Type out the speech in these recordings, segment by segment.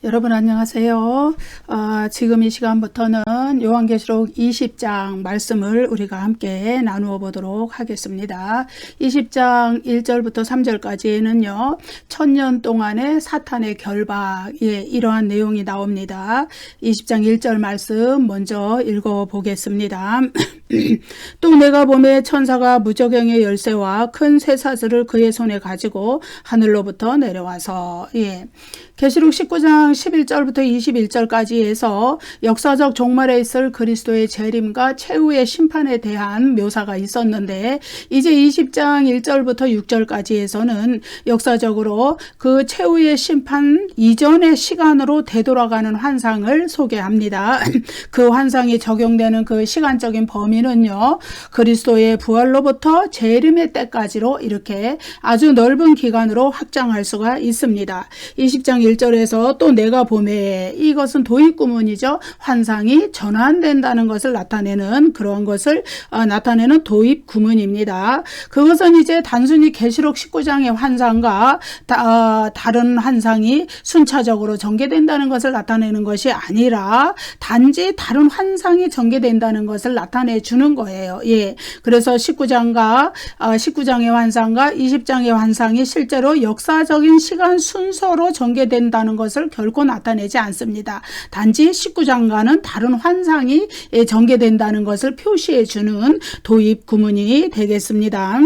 여러분 안녕하세요. 지금 이 시간부터는 요한계시록 20장 말씀을 우리가 함께 나누어 보도록 하겠습니다. 20장 1절부터 3절까지는요. 1000년 동안의 사탄의 결박, 이러한 내용이 나옵니다. 20장 1절 말씀 먼저 읽어 보겠습니다. 또 내가 보매 천사가 무저갱의 열쇠와 큰 쇠사슬을 그의 손에 가지고 하늘로부터 내려와서 계시록 19장 11절부터 21절까지 해서 역사적 종말에 있을 그리스도의 재림과 최후의 심판에 대한 묘사가 있었는데, 이제 20장 1절부터 6절까지 해서는 역사적으로 그 최후의 심판 이전의 시간으로 되돌아가는 환상을 소개합니다. 그 환상이 적용되는 그 시간적인 범위는요, 그리스도의 부활로부터 재림의 때까지로 이렇게 아주 넓은 기간으로 확장할 수가 있습니다. 20장 1절에서 또 내가 보매, 이것은 도입구문이죠. 환상이 전환된다는 것을 나타내는 그런 것을 나타내는 도입구문입니다. 그것은 이제 단순히 계시록 19장의 환상과 다른 환상이 순차적으로 전개된다는 것을 나타내는 것이 아니라 단지 다른 환상이 전개된다는 것을 나타내 주는 거예요. 그래서 19장의 환상과 20장의 환상이 실제로 역사적인 시간 순서로 전개된다는 것을 결코 나타내지 않습니다. 단지 19장과는 다른 환상이 전개된다는 것을 표시해 주는 도입 구문이 되겠습니다.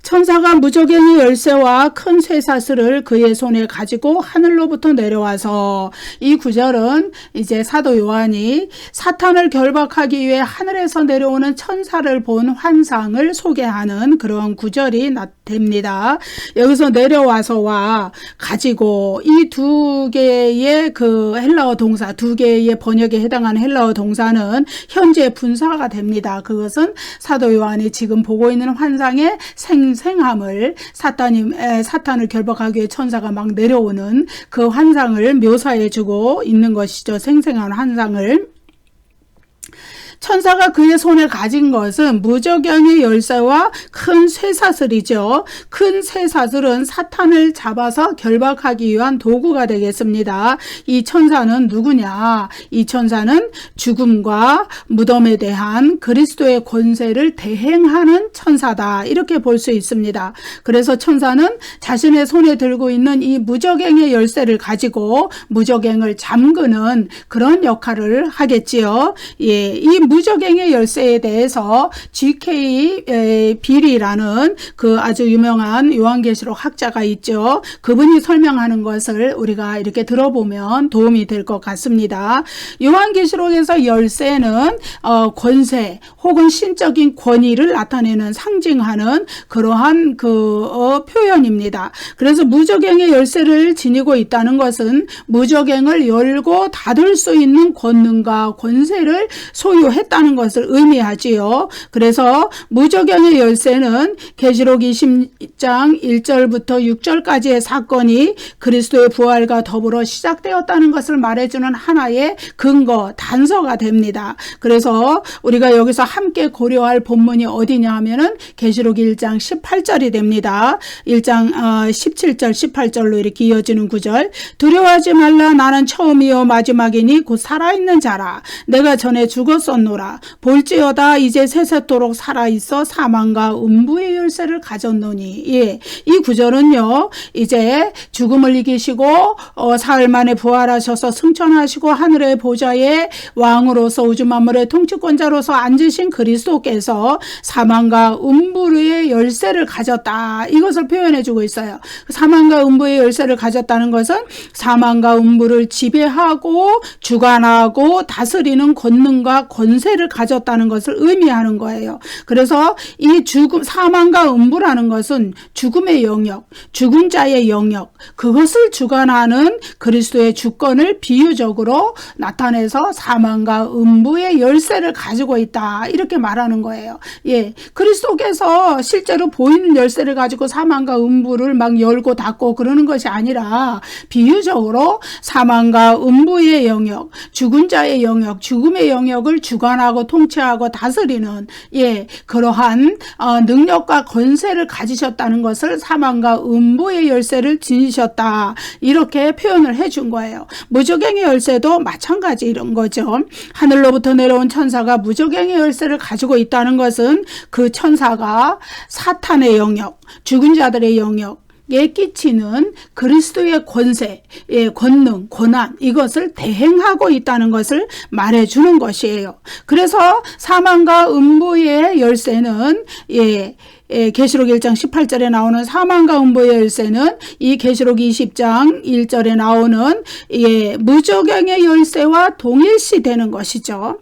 천사가 무저갱의 열쇠와 큰 쇠사슬을 그의 손에 가지고 하늘로부터 내려와서, 이 구절은 이제 사도 요한이 사탄을 결박하기 위해 하늘에서 내려오는 천사를 본 환상을 소개하는 그런 구절이 됩니다. 여기서 내려와서와 가지고, 이 두 개의 그 헬라어 동사, 두 개의 번역에 해당하는 헬라어 동사는 현재 분사가 됩니다. 그것은 사도 요한이 지금 보고 있는 환상의 생생함을, 사탄을 결박하기 위해 천사가 막 내려오는 그 환상을 묘사해 주고 있는 것이죠. 생생한 환상을. 천사가 그의 손에 가진 것은 무저갱의 열쇠와 큰 쇠사슬이죠. 큰 쇠사슬은 사탄을 잡아서 결박하기 위한 도구가 되겠습니다. 이 천사는 누구냐? 이 천사는 죽음과 무덤에 대한 그리스도의 권세를 대행하는 천사다, 이렇게 볼 수 있습니다. 그래서 천사는 자신의 손에 들고 있는 이 무저갱의 열쇠를 가지고 무저갱을 잠그는 그런 역할을 하겠지요. 이 무저갱의 열쇠에 대해서 G.K. 빌이라는 그 아주 유명한 요한계시록 학자가 있죠. 그분이 설명하는 것을 우리가 이렇게 들어보면 도움이 될 것 같습니다. 요한계시록에서 열쇠는 권세 혹은 신적인 권위를 나타내는, 상징하는 그러한 표현입니다. 그래서 무저갱의 열쇠를 지니고 있다는 것은 무저갱을 열고 닫을 수 있는 권능과 권세를 소유했다는 것을 의미하지요. 그래서 무저갱의 열쇠는 계시록 20장 1절부터 6절까지의 사건이 그리스도의 부활과 더불어 시작되었다는 것을 말해주는 하나의 근거, 단서가 됩니다. 그래서 우리가 여기서 함께 고려할 본문이 어디냐 하면은 계시록 1장 18절이 됩니다. 1장 17절 18절로 이렇게 이어지는 구절. 두려워하지 말라, 나는 처음이요 마지막이니 곧 살아있는 자라. 내가 전에 죽었었노라. 볼지어다 이제 세세토록 살아있어 사망과 음부의 열쇠를 가졌노니. 이 구절은요, 이제 죽음을 이기시고 사흘 만에 부활하셔서 승천하시고 하늘의 보좌에 왕으로서 우주 만물의 통치권자로서 앉으신 그리스도께서 사망과 음부의 열쇠를 가졌다, 이것을 표현해 주고 있어요. 사망과 음부의 열쇠를 가졌다는 것은 사망과 음부를 지배하고 주관하고 다스리는 권능과 권세를 가졌다는 것을 의미하는 거예요. 그래서 이 사망과 음부라는 것은 죽음의 영역, 죽은 자의 영역, 그것을 주관하는 그리스도의 주권을 비유적으로 나타내서 사망과 음부의 열쇠를 가지고 있다, 이렇게 말하는 거예요. 그리스도께서 실제로 보이는 열쇠를 가지고 사망과 음부를 막 열고 닫고 그러는 것이 아니라 비유적으로 사망과 음부의 영역, 죽은 자의 영역, 죽음의 영역을 주관 주관하고 통치하고 다스리는 그러한 능력과 권세를 가지셨다는 것을 사망과 음부의 열쇠를 지니셨다. 이렇게 표현을 해준 거예요. 무저갱의 열쇠도 마찬가지 이런 거죠. 하늘로부터 내려온 천사가 무저갱의 열쇠를 가지고 있다는 것은 그 천사가 사탄의 영역, 죽은 자들의 영역에 끼치는 그리스도의 권세, 권능, 권한 이것을 대행하고 있다는 것을 말해주는 것이에요. 그래서 사망과 음부의 열쇠는 계시록 1장 18절에 나오는 사망과 음부의 열쇠는 이 계시록 20장 1절에 나오는 무저갱의 열쇠와 동일시되는 것이죠.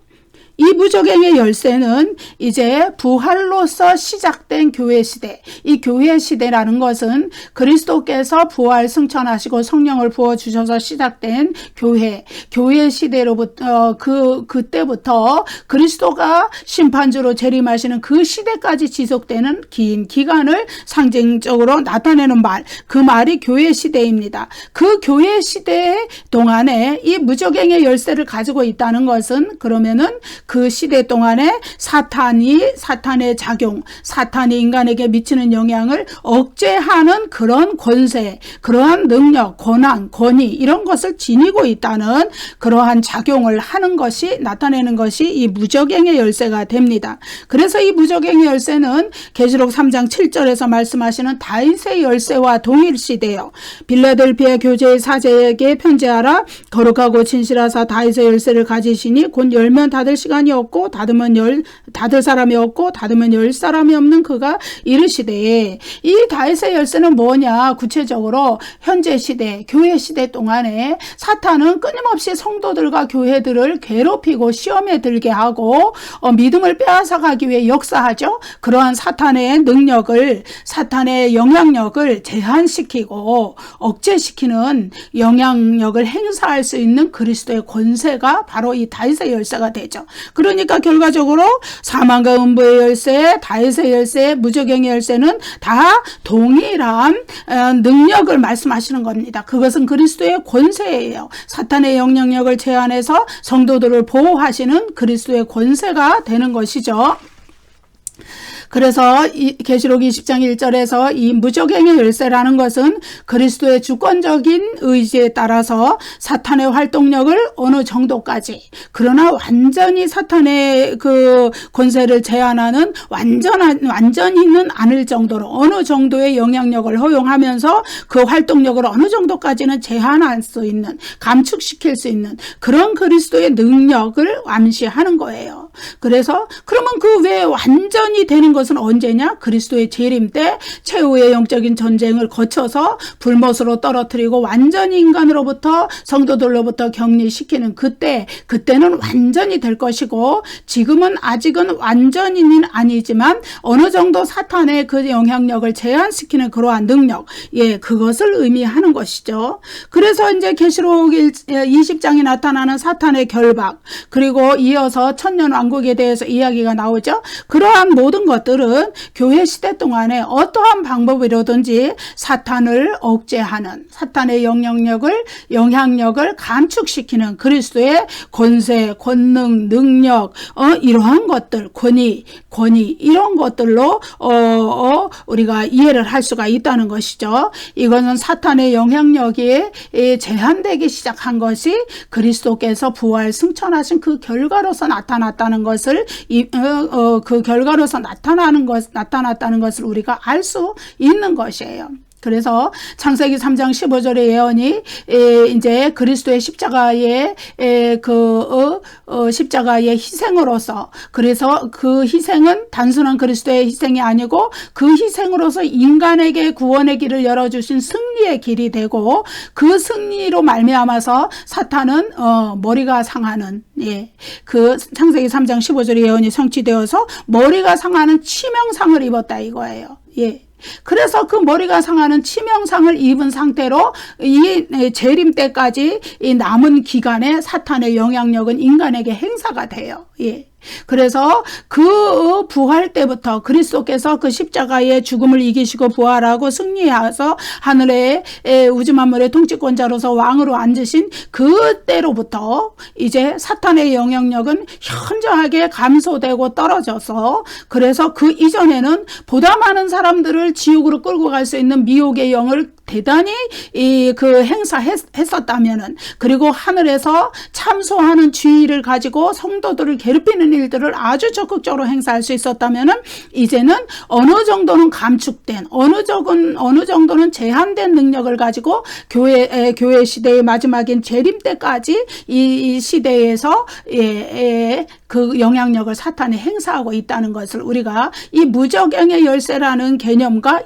이 무저갱의 열쇠는 이제 부활로서 시작된 교회 시대, 이 교회 시대라는 것은 그리스도께서 부활 승천하시고 성령을 부어주셔서 시작된 교회 시대로부터 그때부터 그리스도가 심판주로 재림하시는 그 시대까지 지속되는 긴 기간을 상징적으로 나타내는 말, 그 말이 교회 시대입니다. 그 교회 시대 동안에 이 무저갱의 열쇠를 가지고 있다는 것은 그러면은 그 시대 동안에 사탄의 작용, 사탄이 인간에게 미치는 영향을 억제하는 그런 권세, 그러한 능력, 권한, 권위 이런 것을 지니고 있다는 그러한 작용을 하는 것이 나타내는 것이 이 무저갱의 열쇠가 됩니다. 그래서 이 무저갱의 열쇠는 계시록 3장 7절에서 말씀하시는 다윗의 열쇠와 동일시돼요. 빌라델피아 교제의 사제에게 편지하라. 거룩하고 진실하사 다윗의 열쇠를 가지시니 곧 열면 닫을 시간이 없고 닫을 사람이 없고 닫으면 열 사람이 없는 그가 이르시되, 이 다윗의 열쇠는 뭐냐? 구체적으로 현재 시대, 교회 시대 동안에 사탄은 끊임없이 성도들과 교회들을 괴롭히고 시험에 들게 하고 믿음을 빼앗아가기 위해 역사하죠. 그러한 사탄의 능력을, 사탄의 영향력을 제한시키고 억제시키는 영향력을 행사할 수 있는 그리스도의 권세가 바로 이 다윗의 열쇠가 되죠. 그러니까 결과적으로 사망과 음부의 열쇠, 다윗의 열쇠, 무저갱의 열쇠는 다 동일한 능력을 말씀하시는 겁니다. 그것은 그리스도의 권세예요. 사탄의 영향력을 제한해서 성도들을 보호하시는 그리스도의 권세가 되는 것이죠. 그래서 이 계시록 20장 1절에서 이 무저갱의 열쇠라는 것은 그리스도의 주권적인 의지에 따라서 사탄의 활동력을 어느 정도까지, 그러나 완전히 사탄의 그 권세를 제한하는 완전히는 않을 정도로 어느 정도의 영향력을 허용하면서 그 활동력을 어느 정도까지는 제한할 수 있는, 감축시킬 수 있는 그런 그리스도의 능력을 암시하는 거예요. 그래서 그러면 그 외에 완전히 되는 것은 언제냐? 그리스도의 재림 때 최후의 영적인 전쟁을 거쳐서 불못으로 떨어뜨리고 완전히 인간으로부터 성도들로부터 격리시키는 그때는 완전히 될 것이고, 지금은 아직은 완전히는 아니지만 어느 정도 사탄의 그 영향력을 제한시키는 그러한 능력, 그것을 의미하는 것이죠. 그래서 이제 계시록 20장에 나타나는 사탄의 결박, 그리고 이어서 천년 왕국에 대해서 이야기가 나오죠. 그러한 모든 것들은 교회 시대 동안에 어떠한 방법이라든지 사탄을 억제하는, 사탄의 영향력을 감축시키는 그리스도의 권세, 권능, 능력, 이러한 것들, 권위 이런 것들로 우리가 이해를 할 수가 있다는 것이죠. 이것은 사탄의 영향력이 제한되기 시작한 것이 그리스도께서 부활 승천하신 그 결과로서 나타났다는 것을, 그 결과로서 나타났다는 것을 우리가 알 수 있는 것이에요. 그래서 창세기 3장 15절의 예언이 이제 그리스도의 십자가의 십자가의 희생으로서, 그래서 그 희생은 단순한 그리스도의 희생이 아니고 그 희생으로서 인간에게 구원의 길을 열어주신 승리의 길이 되고, 그 승리로 말미암아서 사탄은 머리가 상하는, 그 창세기 3장 15절의 예언이 성취되어서 머리가 상하는 치명상을 입었다 이거예요. 그래서 그 머리가 상하는 치명상을 입은 상태로 이 재림 때까지 이 남은 기간에 사탄의 영향력은 인간에게 행사가 돼요. 예. 그래서 그 부활 때부터 그리스도께서 그 십자가의 죽음을 이기시고 부활하고 승리하셔서 하늘의 우주 만물의 통치권자로서 왕으로 앉으신 그때로부터 이제 사탄의 영향력은 현저하게 감소되고 떨어져서, 그래서 그 이전에는 보다 많은 사람들을 지옥으로 끌고 갈 수 있는 미혹의 영을 대단히 행사했었다면은, 그리고 하늘에서 참소하는 지위를 가지고 성도들을 괴롭히는 일들을 아주 적극적으로 행사할 수 있었다면은, 이제는 어느 정도는 감축된, 어느 정도는 제한된 능력을 가지고 교회 시대의 마지막인 재림 때까지 이 시대에서 그 영향력을 사탄이 행사하고 있다는 것을 우리가 이 무적영의 열쇠라는 개념과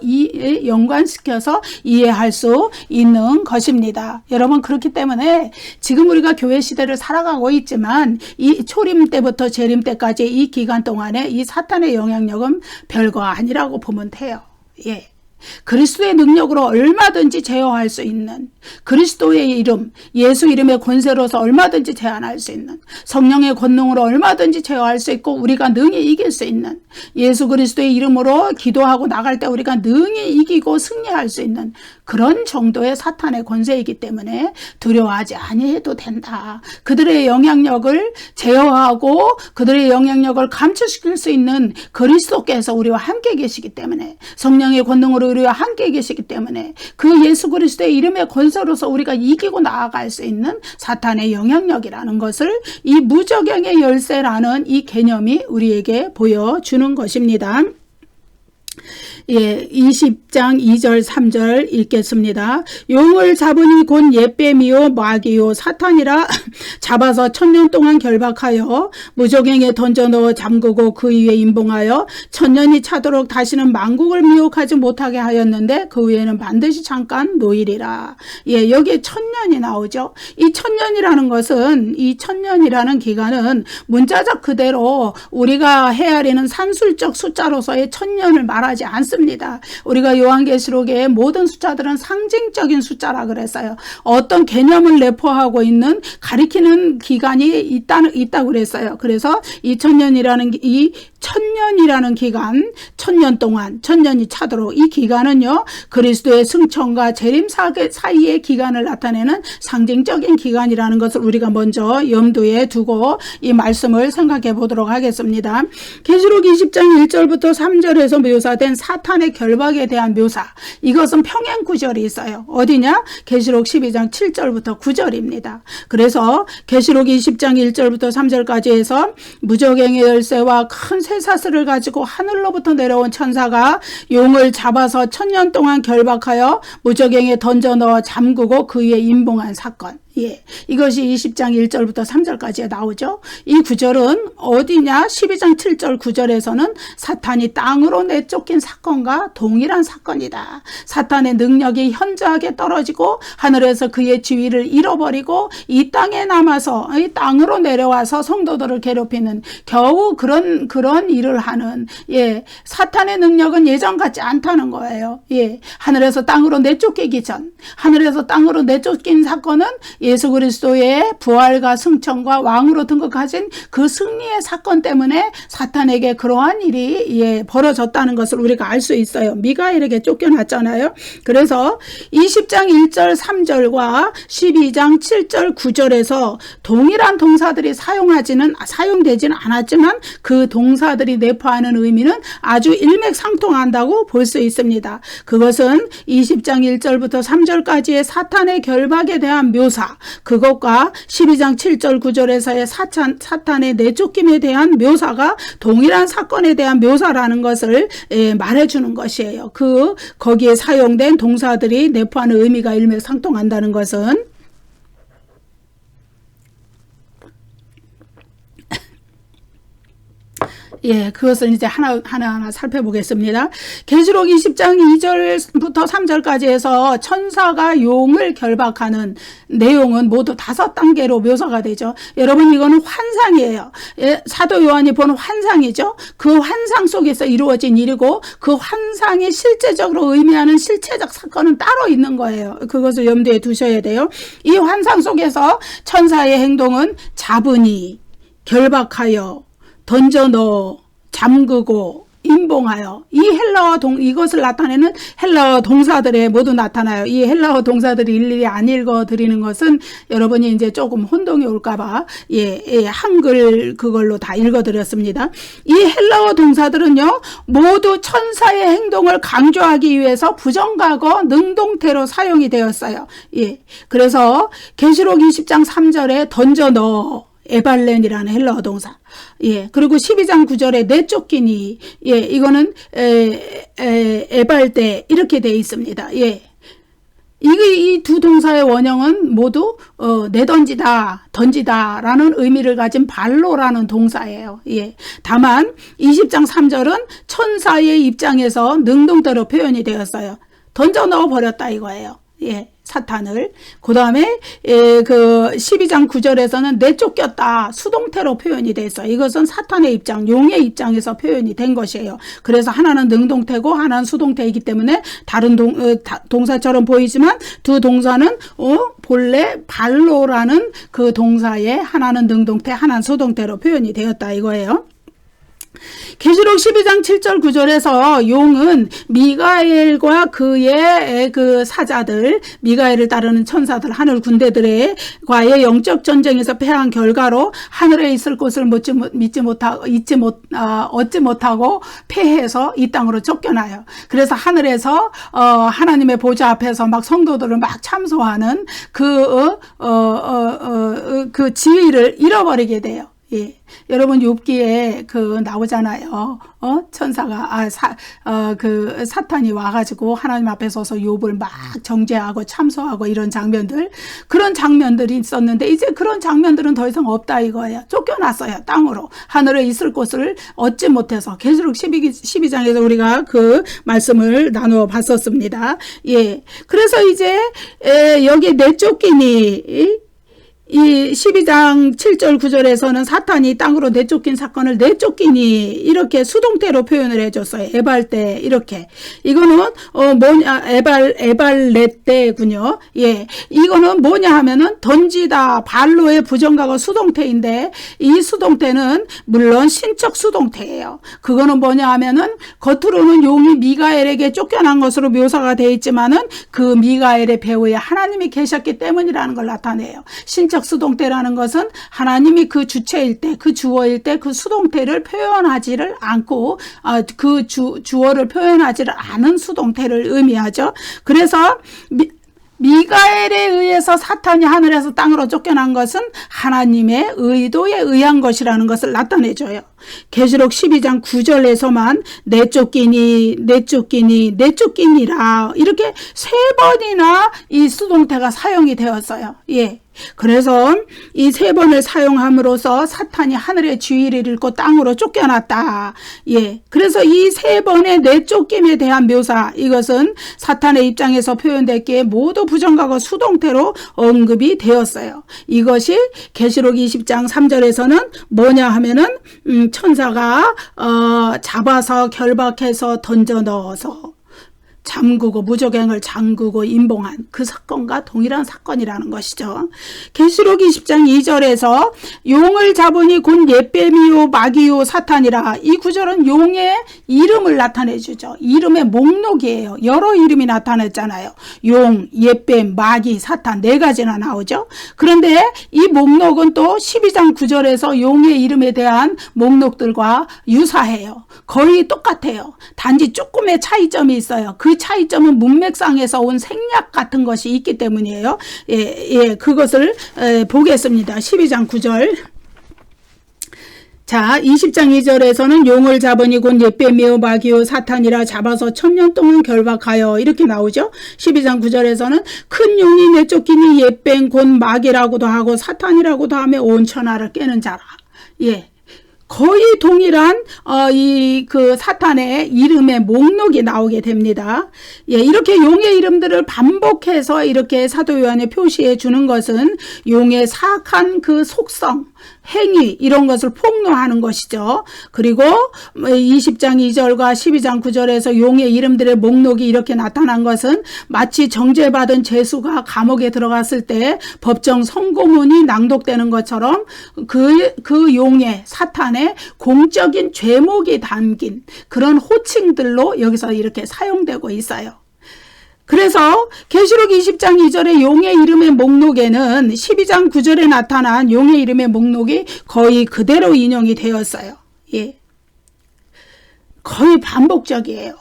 연관시켜서 이해할 수 있는 것입니다. 여러분, 그렇기 때문에 지금 우리가 교회 시대를 살아가고 있지만 이 초림 때부터 재림 때까지 이 기간 동안에 이 사탄의 영향력은 별거 아니라고 보면 돼요. 예. 그리스도의 능력으로 얼마든지 제어할 수 있는, 그리스도의 이름, 예수 이름의 권세로서 얼마든지 제한할 수 있는, 성령의 권능으로 얼마든지 제어할 수 있고 우리가 능히 이길 수 있는, 예수 그리스도의 이름으로 기도하고 나갈 때 우리가 능히 이기고 승리할 수 있는 그런 정도의 사탄의 권세이기 때문에 두려워하지 아니해도 된다. 그들의 영향력을 제어하고 그들의 영향력을 감축시킬 수 있는 그리스도께서 우리와 함께 계시기 때문에, 성령의 권능으로 우리와 함께 계시기 때문에 그 예수 그리스도의 이름의 권세로서 우리가 이기고 나아갈 수 있는 사탄의 영향력이라는 것을 이 무적영의 열쇠라는 이 개념이 우리에게 보여주는 것입니다. 예, 20장 2절 3절 읽겠습니다. 용을 잡으니 곧 옛뱀이요 마귀요 사탄이라 잡아서 1000년 동안 결박하여 무적행에 던져 넣어 잠그고 그 위에 임봉하여 1000년이 차도록 다시는 만국을 미혹하지 못하게 하였는데 그 후에는 반드시 잠깐 노일이라. 예, 여기에 1000년이 나오죠. 이 1000년이라는 것은, 이 1000년이라는 기간은 문자적 그대로 우리가 헤아리는 산술적 숫자로서의 1000년을 말하지 않습니다. 우리가 요한계시록의 모든 숫자들은 상징적인 숫자라 그랬어요. 어떤 개념을 내포하고 있는, 가리키는 기간이 있다고 그랬어요. 그래서 2000년이라는 이 1000년이라는 기간, 1000년 동안 1000년이 차도록, 이 기간은요 그리스도의 승천과 재림 사이의 기간을 나타내는 상징적인 기간이라는 것을 우리가 먼저 염두에 두고 이 말씀을 생각해 보도록 하겠습니다. 계시록 20장 1절부터 3절에서 묘사된 사탄의 결박에 대한 묘사, 이것은 평행 구절이 있어요. 어디냐? 계시록 12장 7절부터 9절입니다. 그래서 계시록 20장 1절부터 3절까지 해서 무적행의 열쇠와 큰 쇠사슬을 가지고 하늘로부터 내려온 천사가 용을 잡아서 1000년 동안 결박하여 무적행에 던져 넣어 잠그고 그 위에 임봉한 사건. 예, 이것이 20장 1절부터 3절까지 나오죠. 이 구절은 어디냐? 12장 7절 9절에서는 사탄이 땅으로 내쫓긴 사건과 동일한 사건이다. 사탄의 능력이 현저하게 떨어지고 하늘에서 그의 지위를 잃어버리고 이 땅에 남아서 이 땅으로 내려와서 성도들을 괴롭히는, 겨우 그런 일을 하는, 예, 사탄의 능력은 예전 같지 않다는 거예요. 예, 하늘에서 땅으로 내쫓기기 전, 하늘에서 땅으로 내쫓긴 사건은 예수 그리스도의 부활과 승천과 왕으로 등극하신 그 승리의 사건 때문에 사탄에게 그러한 일이 벌어졌다는 것을 우리가 알 수 있어요. 미가엘에게 쫓겨났잖아요. 그래서 20장 1절 3절과 12장 7절 9절에서 동일한 동사들이 사용되지는 않았지만 그 동사들이 내포하는 의미는 아주 일맥상통한다고 볼 수 있습니다. 그것은 20장 1절부터 3절까지의 사탄의 결박에 대한 묘사, 그것과 12장 7절 9절에서의 사탄의 내쫓김에 대한 묘사가 동일한 사건에 대한 묘사라는 것을 말해주는 것이에요. 거기에 사용된 동사들이 내포하는 의미가 일맥상통한다는 것은, 예, 그것을 이제 하나하나 살펴보겠습니다. 계시록 20장 2절부터 3절까지 해서 천사가 용을 결박하는 내용은 모두 5단계로 묘사가 되죠. 여러분, 이거는 환상이에요. 예, 사도 요한이 보는 환상이죠. 그 환상 속에서 이루어진 일이고 그 환상이 실제적으로 의미하는 실체적 사건은 따로 있는 거예요. 그것을 염두에 두셔야 돼요. 이 환상 속에서 천사의 행동은 잡으니, 결박하여, 던져 넣어 잠그고 임봉하여. 이 헬라어 이것을 나타내는 헬라어 동사들에 모두 나타나요. 이 헬라어 동사들이 일일이 안 읽어 드리는 것은 여러분이 이제 조금 혼동이 올까봐 한글 그걸로 다 읽어 드렸습니다. 이 헬라어 동사들은요 모두 천사의 행동을 강조하기 위해서 부정과거 능동태로 사용이 되었어요. 그래서 계시록 20장 3절에 던져 넣어 에발렌이라는 헬라어 동사. 그리고 12장 9절에 내쫓기니. 이거는 에발데 이렇게 되어 있습니다. 이 두 동사의 원형은 모두 내던지다, 던지다라는 의미를 가진 발로라는 동사예요. 다만 20장 3절은 천사의 입장에서 능동태로 표현이 되었어요. 던져 넣어 버렸다 이거예요. 사탄을. 그 다음에 그 12장 9절에서는 내쫓겼다 수동태로 표현이 됐어요. 이것은 사탄의 입장, 용의 입장에서 표현이 된 것이에요. 그래서 하나는 능동태고 하나는 수동태이기 때문에 다른 동사처럼 보이지만 두 동사는 본래 발로라는 그 동사에 하나는 능동태, 하나는 수동태로 표현이 되었다 이거예요. 계시록 12장 7절 9절에서 용은 미가엘과 그의 그 사자들, 미가엘을 따르는 천사들, 하늘 군대들과의 영적 전쟁에서 패한 결과로 하늘에 있을 곳을 얻지 못하고 패해서 이 땅으로 쫓겨나요. 그래서 하늘에서 하나님의 보좌 앞에서 막 성도들을 막 참소하는 그 지위를 잃어버리게 돼요. 여러분 욥기에 그 나오잖아요. 천사가 그 사탄이 와가지고 하나님 앞에 서서 욥을 막 정죄하고 참소하고 이런 장면들, 그런 장면들이 있었는데 이제 그런 장면들은 더 이상 없다 이거예요. 쫓겨났어요. 땅으로. 하늘에 있을 곳을 얻지 못해서. 계시록 12장에서 우리가 그 말씀을 나누어 봤었습니다. 그래서 이제 여기 내쫓기니, 이 12장 7절 9절에서는 사탄이 땅으로 내쫓긴 사건을 내쫓기니 이렇게 수동태로 표현을 해줬어요. 에발때 이렇게. 이거는 에발렛때군요. 이거는 뭐냐 하면은 던지다, 발로의 부정과거 수동태인데 이 수동태는 물론 신적 수동태예요. 그거는 뭐냐 하면은 겉으로는 용이 미가엘에게 쫓겨난 것으로 묘사가 되어 있지만은 그 미가엘의 배후에 하나님이 계셨기 때문이라는 걸 나타내요. 신적 수동태라는 것은 하나님이 그 주체일 때, 그 주어일 때 그 수동태를 표현하지를 않고 그 주어를 표현하지를 않은 수동태를 의미하죠. 그래서 미가엘에 의해서 사탄이 하늘에서 땅으로 쫓겨난 것은 하나님의 의도에 의한 것이라는 것을 나타내줘요. 계시록 12장 9절에서만 내쫓기니라 이렇게 3번이나 이 수동태가 사용이 되었어요. 그래서 이 3번을 사용함으로써 사탄이 하늘의 지위를 잃고 땅으로 쫓겨났다. 그래서 이 3번의 내쫓김에 대한 묘사, 이것은 사탄의 입장에서 표현됐기에 모두 부정과거 수동태로 언급이 되었어요. 이것이 계시록 20장 3절에서는 뭐냐 하면은 천사가 잡아서 결박해서 던져 넣어서 잠그고 무적행을 잠그고 임봉한 그 사건과 동일한 사건이라는 것이죠. 계시록 20장 2절에서 용을 잡으니 곧 옛뱀이요 마귀요 사탄이라, 이 구절은 용의 이름을 나타내주죠. 이름의 목록이에요. 여러 이름이 나타났잖아요. 용, 옛뱀, 마귀, 사탄 4가지나 나오죠. 그런데 이 목록은 또 12장 9절에서 용의 이름에 대한 목록들과 유사해요. 거의 똑같아요. 단지 조금의 차이점이 있어요. 그 차이점은 문맥상에서 온 생략 같은 것이 있기 때문이에요. 그것을 보겠습니다. 12장 9절. 자, 20장 2절에서는 용을 잡으니 곧 옛뱀이요 마귀요 사탄이라 잡아서 1000년 동안 결박하여 이렇게 나오죠. 12장 9절에서는 큰 용이 내쫓기니 옛뱀 곧 마귀라고도 하고 사탄이라고도 하며 온 천하를 깨는 자라. 거의 동일한 그 사탄의 이름의 목록이 나오게 됩니다. 이렇게 용의 이름들을 반복해서 이렇게 사도 요한에 표시해 주는 것은 용의 사악한 그 속성, 행위 이런 것을 폭로하는 것이죠. 그리고 20장 2절과 12장 9절에서 용의 이름들의 목록이 이렇게 나타난 것은 마치 정죄받은 죄수가 감옥에 들어갔을 때 법정 선고문이 낭독되는 것처럼 그 용의 사탄의 사탄의 공적인 죄목이 담긴 그런 호칭들로 여기서 이렇게 사용되고 있어요. 그래서 계시록 20장 2절의 용의 이름의 목록에는 12장 9절에 나타난 용의 이름의 목록이 거의 그대로 인용이 되었어요. 예. 거의 반복적이에요.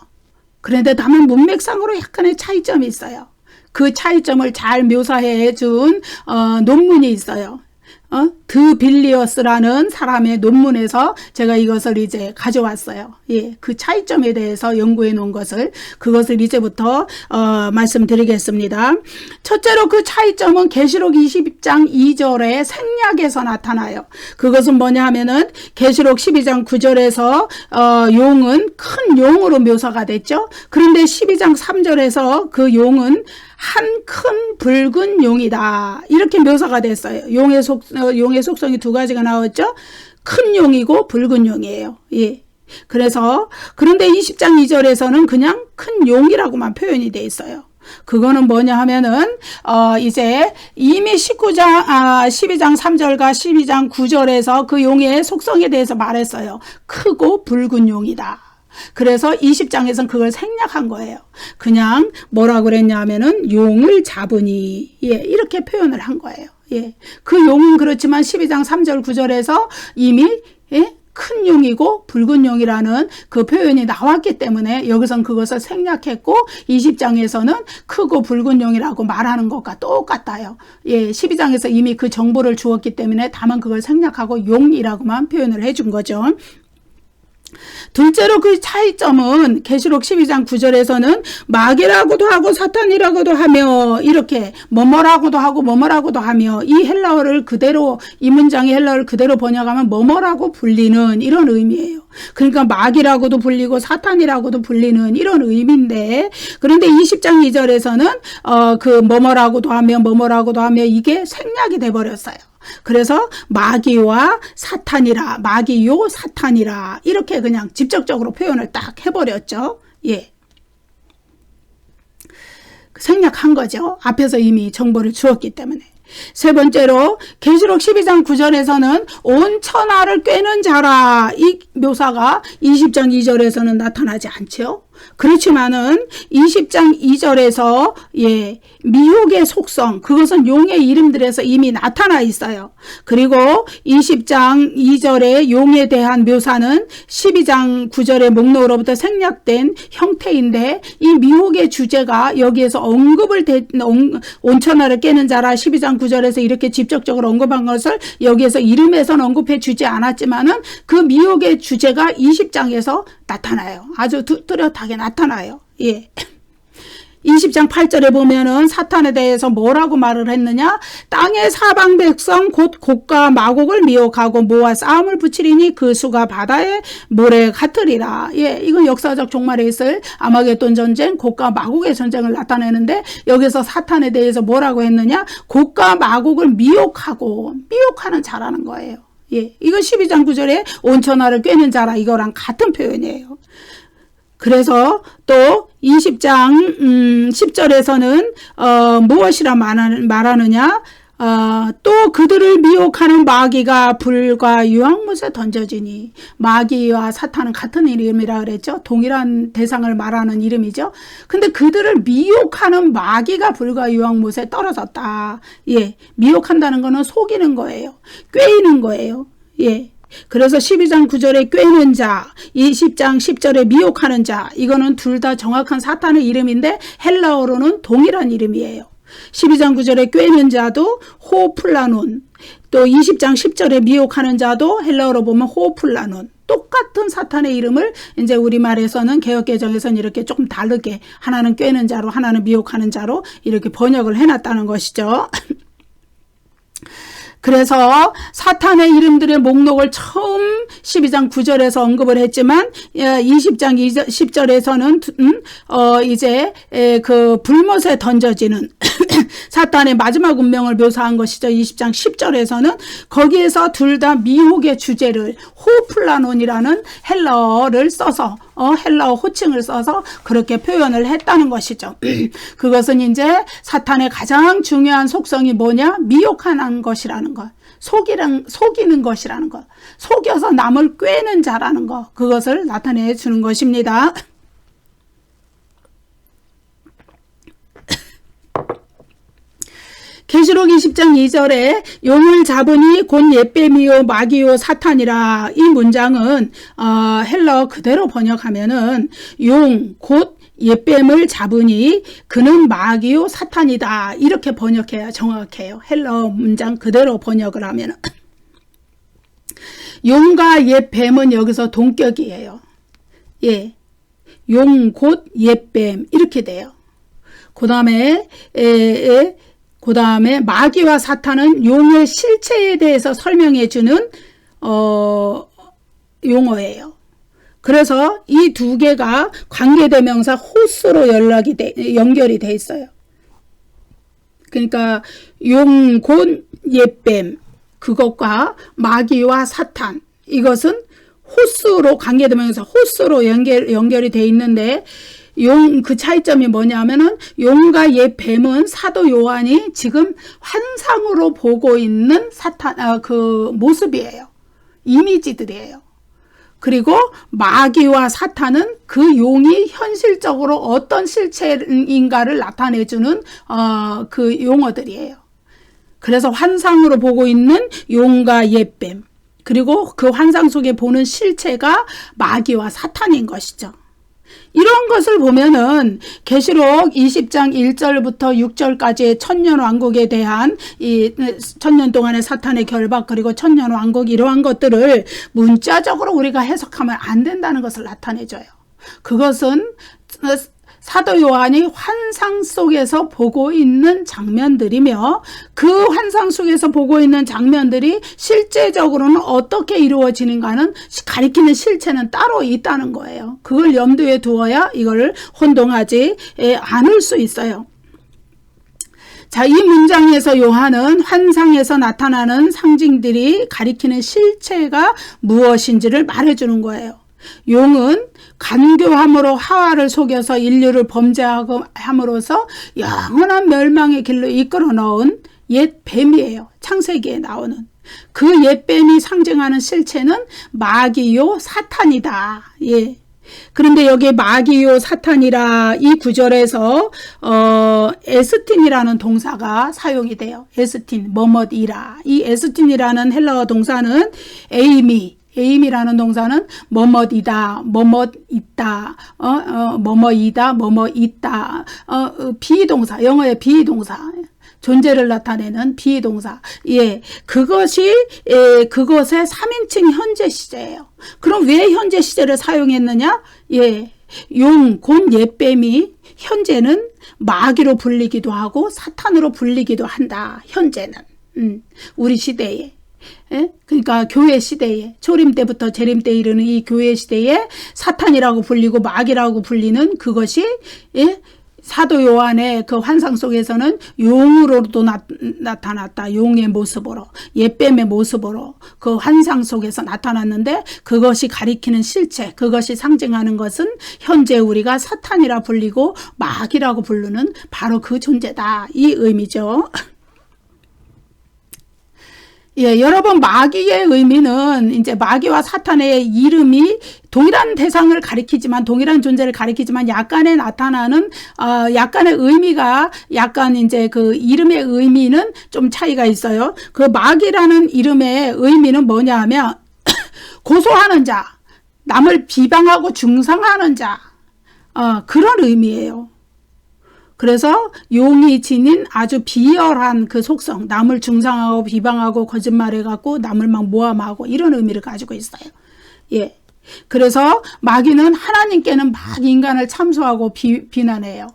그런데 다만 문맥상으로 약간의 차이점이 있어요. 그 차이점을 잘 묘사해 준 논문이 있어요. 드 빌리어스라는 사람의 논문에서 제가 이것을 이제 가져왔어요. 예, 그 차이점에 대해서 연구해 놓은 그것을 이제부터 말씀드리겠습니다. 첫째로 그 차이점은 계시록 20장 2절의 생략에서 나타나요. 그것은 뭐냐 하면은 계시록 12장 9절에서 용은 큰 용으로 묘사가 됐죠. 그런데 12장 3절에서 그 용은 한 큰 붉은 용이다. 이렇게 묘사가 됐어요. 용의 속성이 두 가지가 나왔죠. 큰 용이고 붉은 용이에요. 예. 그런데 20장 2절에서는 그냥 큰 용이라고만 표현이 돼 있어요. 그거는 뭐냐 하면은 이제 이미 12장 3절과 12장 9절에서 그 용의 속성에 대해서 말했어요. 크고 붉은 용이다. 그래서 20장에서는 그걸 생략한 거예요. 그냥 뭐라고 그랬냐 하면은 용을 잡으니, 예, 이렇게 표현을 한 거예요. 예. 그 용은 그렇지만 12장 3절 9절에서 이미, 예, 큰 용이고 붉은 용이라는 그 표현이 나왔기 때문에 여기선 그것을 생략했고 20장에서는 크고 붉은 용이라고 말하는 것과 똑같아요. 예, 12장에서 이미 그 정보를 주었기 때문에 다만 그걸 생략하고 용이라고만 표현을 해준 거죠. 둘째로 그 차이점은 계시록 12장 9절에서는 마귀라고도 하고 사탄이라고도 하며 이렇게 뭐뭐라고도 하고 뭐뭐라고도 하며 이 헬라어를 그대로 이 문장의 헬라어를 그대로 번역하면 뭐뭐라고 불리는 이런 의미예요. 그러니까 마귀라고도 불리고 사탄이라고도 불리는 이런 의미인데 그런데 20장 2절에서는 그 뭐뭐라고도 하며 뭐뭐라고도 하며 이게 생략이 돼 버렸어요. 그래서 마귀와 사탄이라, 마귀요 사탄이라 이렇게 그냥 직접적으로 표현을 딱 해버렸죠. 예, 생략한 거죠. 앞에서 이미 정보를 주었기 때문에. 세 번째로 계시록 12장 9절에서는 온 천하를 꿰는 자라 이 묘사가 20장 2절에서는 나타나지 않죠. 그렇지만은 20장 2절에서 예, 미혹의 속성 그것은 용의 이름들에서 이미 나타나 있어요. 그리고 20장 2절의 용에 대한 묘사는 12장 9절의 목록으로부터 생략된 형태인데 이 미혹의 주제가 여기에서 온천하를 깨는 자라 12장 9절에서 이렇게 직접적으로 언급한 것을 여기에서 이름에서는 언급해 주지 않았지만은 그 미혹의 주제가 20장에서 나타나요. 아주 뚜렷하게 나타나요. 예. 20장 8절에 보면은 사탄에 대해서 뭐라고 말을 했느냐? 땅의 사방 백성 곧 곡과 마곡을 미혹하고 모아 싸움을 붙이리니 그 수가 바다의 모래 같으리라. 예, 이건 역사적 종말에 있을 아마겟돈 전쟁, 곡과 마곡의 전쟁을 나타내는데 여기서 사탄에 대해서 뭐라고 했느냐? 곡과 마곡을 미혹하는 자라는 거예요. 예, 이거 12장 9절에 온천하를 꿰는 자라 이거랑 같은 표현이에요. 그래서 또 20장 10절에서는 무엇이라 말하느냐? 또 그들을 미혹하는 마귀가 불과 유황못에 던져지니 마귀와 사탄은 같은 이름이라 그랬죠. 동일한 대상을 말하는 이름이죠. 근데 그들을 미혹하는 마귀가 불과 유황못에 떨어졌다. 예, 미혹한다는 거는 속이는 거예요. 꿰이는 거예요. 예. 그래서 12장 9절에 꿰는 자, 20장 10절에 미혹하는 자 이거는 둘 다 정확한 사탄의 이름인데 헬라어로는 동일한 이름이에요. 12장 9절에 꿰는 자도 호플라논 또 20장 10절에 미혹하는 자도 헬라어로 보면 호플라논 똑같은 사탄의 이름을 이제 우리말에서는 개역개정에서는 이렇게 조금 다르게 하나는 꿰는 자로 하나는 미혹하는 자로 이렇게 번역을 해놨다는 것이죠. 그래서 사탄의 이름들의 목록을 처음 12장 9절에서 언급을 했지만 20장 10절에서는 이제 그 불못에 던져지는 사탄의 마지막 운명을 묘사한 것이죠. 20장 10절에서는 거기에서 둘 다 미혹의 주제를 호플라논이라는 헬라어를 써서 헬라어 호칭을 써서 그렇게 표현을 했다는 것이죠. 그것은 이제 사탄의 가장 중요한 속성이 뭐냐? 미혹하는 것이라는 것. 속이는 것이라는 것. 속여서 남을 꿰는 자라는 것. 그것을 나타내 주는 것입니다. 계시록 20장 2절에 용을 잡으니 곧 옛뱀이요 마귀요 사탄이라. 이 문장은 헬라어 그대로 번역하면은 용 곧 옛뱀을 잡으니 그는 마귀요 사탄이다. 이렇게 번역해야 정확해요. 헬라어 문장 그대로 번역을 하면은. 용과 옛뱀은 여기서 동격이에요. 예. 용 곧 옛뱀 이렇게 돼요. 그 다음에 마귀와 사탄은 용의 실체에 대해서 설명해 주는 용어예요. 그래서 이 두 개가 관계대명사 호스로 연결이 돼 있어요. 그러니까 용 곧 옛뱀 그것과 마귀와 사탄 이것은 호스로 관계대명사 호스로 연결이 돼 있는데 그 차이점이 뭐냐면은 용과 옛뱀은 사도 요한이 지금 환상으로 보고 있는 그 모습이에요. 이미지들이에요. 그리고 마귀와 사탄은 그 용이 현실적으로 어떤 실체인가를 나타내주는 그 용어들이에요. 그래서 환상으로 보고 있는 용과 옛뱀 그리고 그 환상 속에 보는 실체가 마귀와 사탄인 것이죠. 이런 것을 보면은 계시록 20장 1절부터 6절까지의 천년왕국에 대한 이 천년 동안의 사탄의 결박 그리고 천년왕국 이러한 것들을 문자적으로 우리가 해석하면 안 된다는 것을 나타내줘요. 그것은 사도 요한이 환상 속에서 보고 있는 장면들이며 그 환상 속에서 보고 있는 장면들이 실제적으로는 어떻게 이루어지는가는 가리키는 실체는 따로 있다는 거예요. 그걸 염두에 두어야 이걸 혼동하지 않을 수 있어요. 자, 이 문장에서 요한은 환상에서 나타나는 상징들이 가리키는 실체가 무엇인지를 말해주는 거예요. 용은 간교함으로 하와를 속여서 인류를 범죄함으로써 영원한 멸망의 길로 이끌어 넣은 옛 뱀이에요. 창세기에 나오는. 그 옛 뱀이 상징하는 실체는 마귀요 사탄이다. 예. 그런데 여기 마귀요 사탄이라 이 구절에서 에스틴이라는 동사가 사용이 돼요. 에스틴, 뭐뭇이라. 이 에스틴이라는 헬라어 동사는 에임이라는 동사는 뭐뭇이다, 뭐뭇 있다, 뭐뭐이다, 뭐뭐 있다, 비동사, 영어의 비동사, 존재를 나타내는 비동사. 예, 그것의 3인칭 현재 시제예요. 그럼 왜 현재 시제를 사용했느냐? 예, 용, 곧 옛뱀이 현재는 마귀로 불리기도 하고 사탄으로 불리기도 한다. 현재는 우리 시대에. 예? 그러니까 교회 시대에 초림 때부터 재림 때 이르는 이 교회 시대에 사탄이라고 불리고 마귀라고 불리는 그것이 예? 사도 요한의 그 환상 속에서는 용으로도 나타났다. 용의 모습으로 옛뱀의 모습으로 그 환상 속에서 나타났는데 그것이 가리키는 실체 그것이 상징하는 것은 현재 우리가 사탄이라 불리고 마귀라고 부르는 바로 그 존재다. 이 의미죠. 예, 여러분 마귀의 의미는 이제 마귀와 사탄의 이름이 동일한 대상을 가리키지만 동일한 존재를 가리키지만 약간의 나타나는 약간의 의미가 약간 이제 그 이름의 의미는 좀 차이가 있어요. 그 마귀라는 이름의 의미는 뭐냐 하면 고소하는 자, 남을 비방하고 중상하는 자 그런 의미예요. 그래서 용이 지닌 아주 비열한 그 속성, 남을 중상하고 비방하고 거짓말해갖고 남을 막 모함하고 이런 의미를 가지고 있어요. 예. 그래서 마귀는 하나님께는 막 인간을 참소하고 비난해요.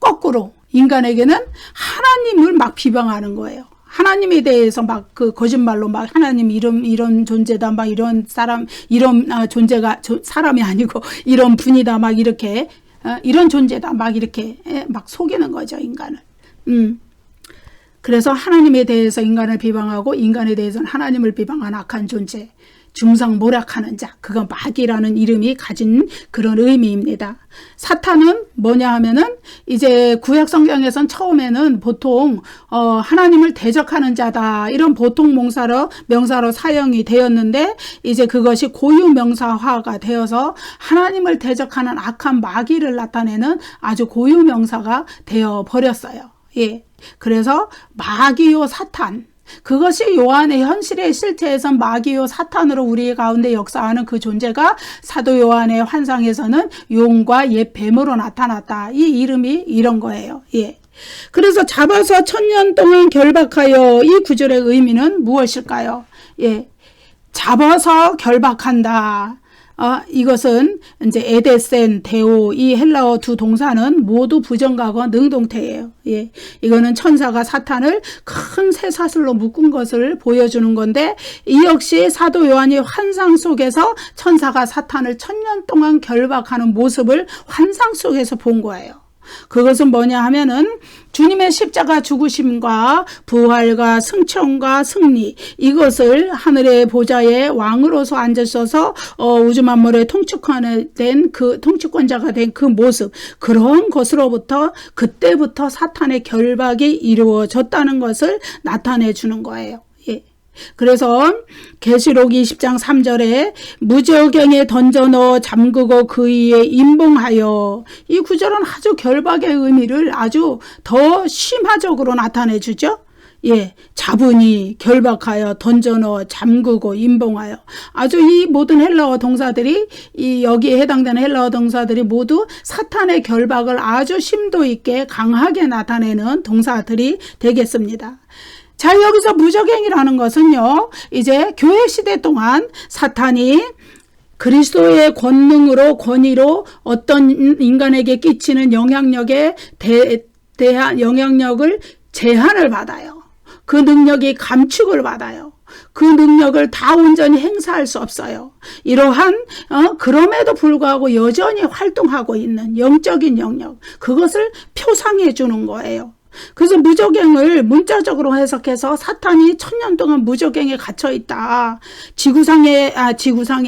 거꾸로 인간에게는 하나님을 막 비방하는 거예요. 하나님에 대해서 막 그 거짓말로 막 하나님 이런 존재다 막 이런 사람 이런 존재가 사람이 아니고 이런 분이다 막 이렇게 이런 존재다 막 이렇게 막 속이는 거죠 인간을. 그래서 하나님에 대해서 인간을 비방하고 인간에 대해서는 하나님을 비방한 악한 존재, 중상모략하는 자, 그건 마귀라는 이름이 가진 그런 의미입니다. 사탄은 뭐냐 하면은 이제 구약 성경에선 처음에는 보통 하나님을 대적하는 자다 이런 보통 명사로 사용이 되었는데 이제 그것이 고유명사화가 되어서 하나님을 대적하는 악한 마귀를 나타내는 아주 고유명사가 되어 버렸어요. 예. 그래서 마귀요 사탄, 그것이 요한의 현실의 실체에선 마귀요 사탄으로 우리 가운데 역사하는 그 존재가 사도 요한의 환상에서는 용과 옛 뱀으로 나타났다. 이 이름이 이런 거예요. 예. 그래서 잡아서 1000년 동안 결박하여, 이 구절의 의미는 무엇일까요? 예. 잡아서 결박한다. 이것은 이제 에데센, 데오, 이 헬라어 두 동사는 모두 부정과거 능동태예요. 예. 이거는 천사가 사탄을 큰 쇠사슬로 묶은 것을 보여주는 건데, 이 역시 사도 요한이 환상 속에서 천사가 사탄을 1000년 동안 결박하는 모습을 환상 속에서 본 거예요. 그것은 뭐냐 하면은 주님의 십자가 죽으심과 부활과 승천과 승리, 이것을 하늘의 보좌에 왕으로서 앉으셔서 우주 만물의 통치권자가 된 그 모습, 그런 것으로부터 그때부터 사탄의 결박이 이루어졌다는 것을 나타내 주는 거예요. 예. 그래서 계시록 20장 3절에 무저갱에 던져 넣어 잠그고 그 위에 임봉하여, 이 구절은 아주 결박의 의미를 아주 더 심화적으로 나타내 주죠. 예, 잡으니, 결박하여, 던져 넣어, 잠그고, 임봉하여. 아주 이 모든 헬라어 동사들이, 이 여기에 해당되는 헬라어 동사들이 모두 사탄의 결박을 아주 심도 있게 강하게 나타내는 동사들이 되겠습니다. 자, 여기서 무저갱이라는 것은요, 이제 교회 시대 동안 사탄이 그리스도의 권능으로, 권위로 어떤 인간에게 끼치는 영향력에 대한 영향력을 제한을 받아요. 그 능력이 감축을 받아요. 그 능력을 다 온전히 행사할 수 없어요. 이러한 그럼에도 불구하고 여전히 활동하고 있는 영적인 영역, 그것을 표상해 주는 거예요. 그래서 무저갱을 문자적으로 해석해서 사탄이 1000년 동안 무저갱에 갇혀 있다. 지구상이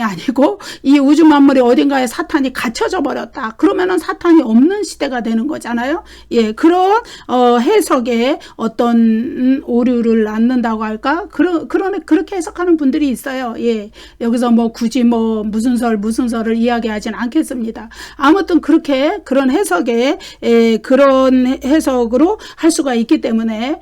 아니고 이 우주 만물의 어딘가에 사탄이 갇혀져 버렸다. 그러면은 사탄이 없는 시대가 되는 거잖아요. 예, 그런 해석에 어떤 오류를 낳는다고 할까? 그렇게 해석하는 분들이 있어요. 예, 여기서 굳이 무슨 설을 이야기하진 않겠습니다. 아무튼 그런 해석에 그런 해석으로 할 수가 있기 때문에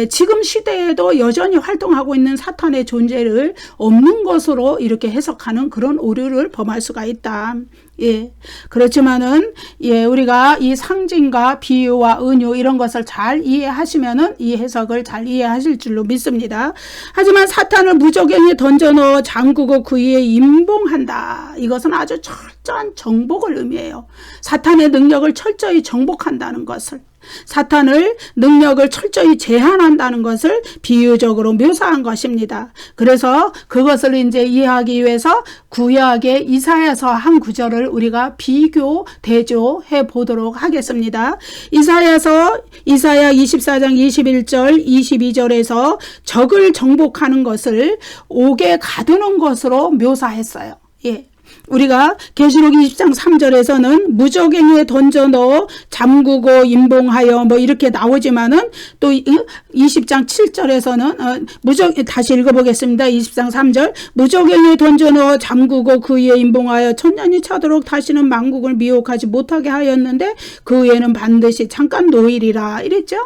지금 시대에도 여전히 활동하고 있는 사탄의 존재를 없는 것으로 이렇게 해석하는 그런 오류를 범할 수가 있다. 예. 그렇지만은, 예, 우리가 이 상징과 비유와 은유 이런 것을 잘 이해하시면은 이 해석을 잘 이해하실 줄로 믿습니다. 하지만 사탄을 무저갱에 던져 넣어 잠그고 그 위에 임봉한다. 이것은 아주 철저한 정복을 의미해요. 사탄의 능력을 철저히 정복한다는 것을. 사탄을 능력을 철저히 제한한다는 것을 비유적으로 묘사한 것입니다. 그래서 그것을 이제 이해하기 위해서 구약의 이사야서 한 구절을 우리가 비교, 대조해 보도록 하겠습니다. 이사야 24장 21절, 22절에서 적을 정복하는 것을 옥에 가두는 것으로 묘사했어요. 예. 우리가 계시록 20장 3절에서는 무저갱에 던져 넣어 잠그고 임봉하여 이렇게 나오지만은 또 20장 7절에서는 다시 읽어보겠습니다. 20장 3절 무저갱에 던져 넣어 잠그고 그 위에 임봉하여 1000년이 차도록 다시는 만국을 미혹하지 못하게 하였는데 그 위에는 반드시 잠깐 놓이리라 이랬죠.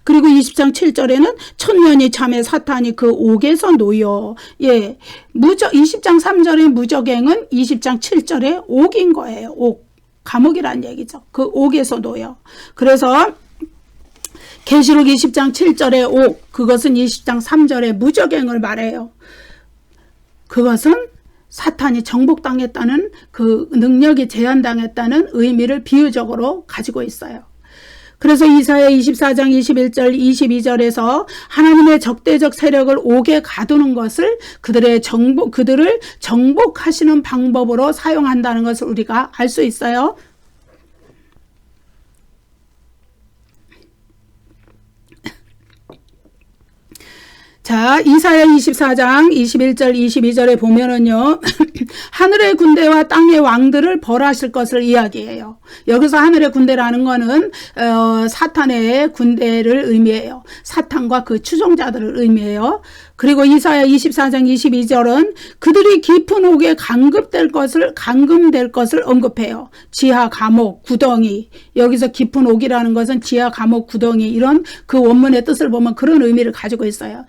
그리고 20장 7절에는 1000년이 참에 사탄이 그 옥에서 놓여. 예. 20장 3절의 무저갱은 20장 7절의 옥인 거예요. 옥. 감옥이란 얘기죠. 그 옥에서 놓여. 그래서 계시록 20장 7절의 옥, 그것은 20장 3절의 무저갱을 말해요. 그것은 사탄이 정복당했다는, 그 능력이 제한당했다는 의미를 비유적으로 가지고 있어요. 그래서 이사야 24장 21절 22절에서 하나님의 적대적 세력을 옥에 가두는 것을 그들을 정복하시는 방법으로 사용한다는 것을 우리가 알 수 있어요. 자, 이사야 24장 21절 22절에 보면은요. 하늘의 군대와 땅의 왕들을 벌하실 것을 이야기해요. 여기서 하늘의 군대라는 거는 사탄의 군대를 의미해요. 사탄과 그 추종자들을 의미해요. 그리고 이사야 24장 22절은 그들이 깊은 옥에 감금될 것을 언급해요. 지하 감옥, 구덩이. 여기서 깊은 옥이라는 것은 지하 감옥, 구덩이, 이런 그 원문의 뜻을 보면 그런 의미를 가지고 있어요.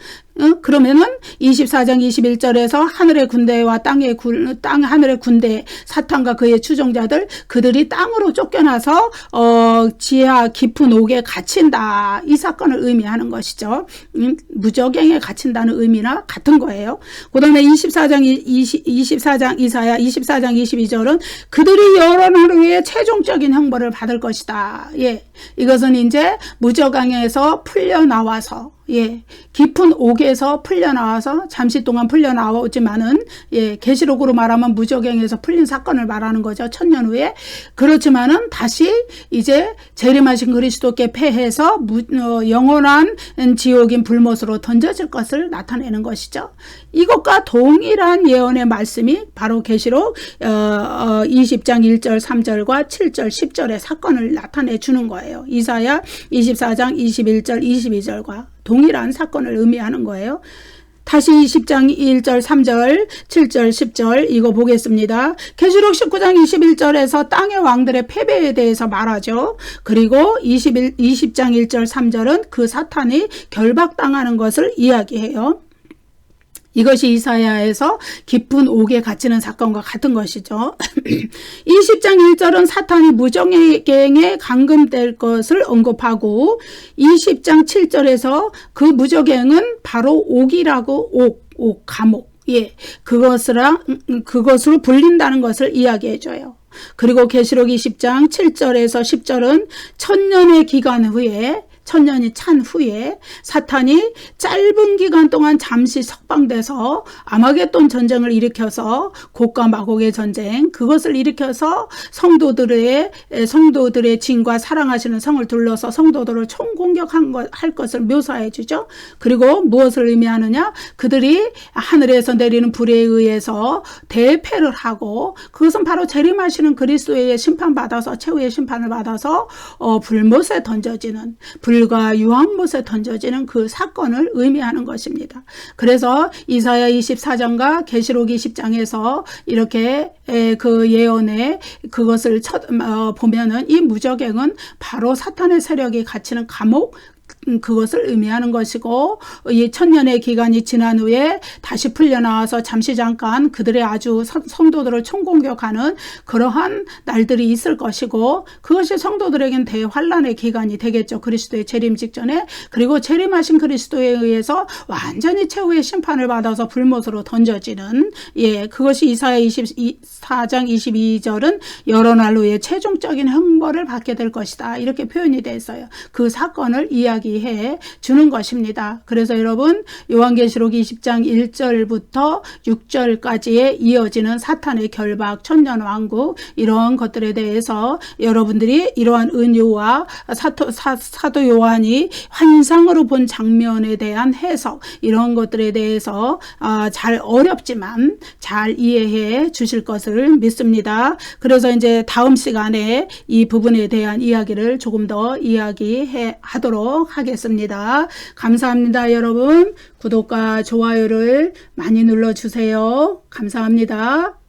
그러면은 24장 21절에서 하늘의 군대와 하늘의 군대, 사탄과 그의 추종자들, 그들이 땅으로 쫓겨나서 지하 깊은 옥에 갇힌다, 이 사건을 의미하는 것이죠. 무적행에 갇힌다는 의미나 같은 거예요. 그 다음에 24장 이사야 24장 22절은 그들이 여러 날 후에 최종적인 형벌을 받을 것이다. 예, 이것은 이제 무적행에서 풀려나와서, 예, 깊은 옥에서 풀려나와서 잠시 동안 풀려나오지만은, 예, 계시록으로 말하면 무적행에서 풀린 사건을 말하는 거죠. 1000년 후에. 그렇지만은 다시 이제 재림하신 그리스도께 패해서 영원한 지옥인 불못으로 던져질 것을 나타내는 것이죠. 이것과 동일한 예언의 말씀이 바로 계시록 20장 1절 3절과 7절 10절의 사건을 나타내 주는 거예요. 이사야 24장 21절 22절과 동일한 사건을 의미하는 거예요. 다시 20장 1절 3절 7절 10절 이거 보겠습니다. 계시록 19장 21절에서 땅의 왕들의 패배에 대해서 말하죠. 그리고 20장 1절 3절은 그 사탄이 결박당하는 것을 이야기해요. 이것이 이사야에서 깊은 옥에 갇히는 사건과 같은 것이죠. 20장 1절은 사탄이 무적행에 감금될 것을 언급하고, 20장 7절에서 그 무적행은 바로 옥이라고, 옥, 감옥, 예, 그것으로 불린다는 것을 이야기해줘요. 그리고 계시록 20장 7절에서 10절은 1000년의 기간 후에, 1000년이 찬 후에 사탄이 짧은 기간 동안 잠시 석방돼서 아마겟돈 전쟁을 일으켜서, 곡과 마곡의 전쟁, 그것을 일으켜서 성도들의 진과 사랑하시는 성을 둘러서 성도들을 총공격할 것을 묘사해 주죠. 그리고 무엇을 의미하느냐? 그들이 하늘에서 내리는 불에 의해서 대패를 하고, 그것은 바로 재림하시는 그리스도의 심판받아서, 최후의 심판을 받아서 불못에 던져지는, 불과 유황못에 던져지는 그 사건을 의미하는 것입니다. 그래서 이사야 24장과 계시록 20장에서 이렇게 그 예언에 그것을 보면은 이 무적행은 바로 사탄의 세력이 갇히는 감옥, 그것을 의미하는 것이고, 이 1000년의 기간이 지난 후에 다시 풀려나와서 잠시 잠깐 그들의 아주 성도들을 총공격하는 그러한 날들이 있을 것이고, 그것이 성도들에겐 대환란의 기간이 되겠죠. 그리스도의 재림 직전에. 그리고 재림하신 그리스도에 의해서 완전히 최후의 심판을 받아서 불못으로 던져지는, 예, 그것이 이사야 24장 22절은 여러 날 후에 최종적인 형벌을 받게 될 것이다, 이렇게 표현이 되어 있어요. 그 사건을 이야기해 주는 것입니다. 그래서 여러분, 요한계시록 20장 1절부터 6절까지에 이어지는 사탄의 결박, 천년 왕국, 이런 것들에 대해서 여러분들이 이러한 은유와 사도 요한이 환상으로 본 장면에 대한 해석, 이런 것들에 대해서 잘 어렵지만 잘 이해해 주실 것을 믿습니다. 그래서 이제 다음 시간에 이 부분에 대한 이야기를 조금 더 이야기하도록 하겠습니다. 감사합니다. 여러분, 구독과 좋아요를 많이 눌러주세요. 감사합니다.